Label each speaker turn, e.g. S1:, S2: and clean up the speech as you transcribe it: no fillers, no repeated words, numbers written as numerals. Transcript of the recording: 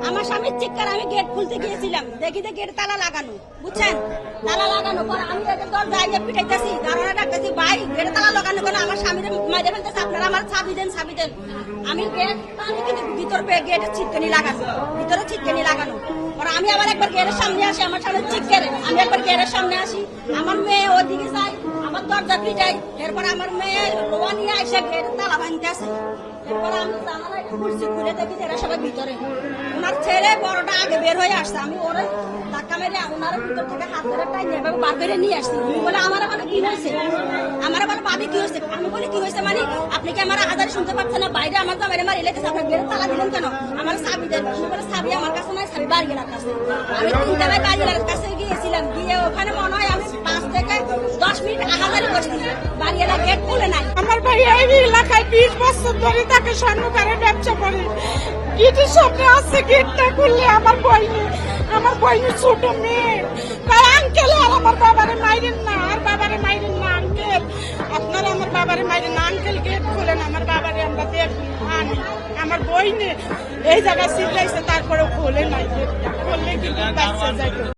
S1: আমার স্বামীর চিৎকার, আমি গেট খুলতে গিয়েছিলাম, দেখি যে গেট তালা লাগানো, বুঝছেন, তালা লাগানো পর আমি দরজায় পিটাইতেছি, দারোয়ানা ডাকতেছি, ভাই গেটে তালা লাগানো কেন? আমার স্বামীর মাইরে ফেলতেছে, আপনারা আমার চাবি দেন, চাবি দেন। আমি গেট কিন্তু ভিতর গেটের ছিটকানি লাগানো, ভিতরে ছিটকানি লাগানো। পরে আমি আবার একবার গেটের সামনে আসি, আমার সামনে চিৎকার, আমি একবার গেটের সামনে আসি, আমার মেয়ে ওদিকে যায়, আমার দরজা পিটাই, এরপর আমার মেয়ে রোয়া নিয়ে আসে গেটের তালা ভাঙতে আসে। এরপর আমি জানালায় খুলছি, খুলে দেখি এরা সবাই ভিতরে। ওনার ছেলে বড়টা আগে বের হয়ে আসছে, আমি ওরা ধাক্কা মেরে ওনার ভিতর থেকে হাত ধরে টাইনে বার বেড়ে নিয়ে আসছি। উনি বলে আমার মানে কি হয়েছে, আমার মানে ভাবি কি হয়েছে? আমি বলি কি হয়েছে মানে আপনি কি আমার আজারে শুনতে পাচ্ছেন না? বাইরে আমার জামাইরে মারি লেগেছে, আপনার বের তালা দিলেন কেন? আমার চাবি দেন। উনি বলে চাবি আমার কাছে নয়, চাবি বাড়িওয়ালার কাছে। আমি 3 তলায় বাড়িওয়ালার কাছে গিয়েছিলাম, গিয়ে ওখানে মনে হয় আমি 5 থেকে 10 মিনিট আহাজারি করছি, বাড়িওয়ালা গেট খুলে নাই।
S2: আমার ভাই এই এলাকায় 20 বছর ধরে তাকে স্বর্ণকারের ব্যবসা করে। গেটের সামনে আসছে, গেটটা খুললে আমার বইনি ছোট মেয়ে আঙ্কেল আর আমার বাবারে মাইরেন না, আর বাবারে মাইরেন না আঙ্কেল, আপনারা আমার বাবারে মাইরেন না আঙ্কেল, গেট খোলেন, আমার বাবারে আমরা দেখি আনি। আমার বইনে এই জায়গায় চিল্লাইছে, তারপরে খোলে নাই, গেটটা খুললে কিন্তু বাচ্চা যাইতো।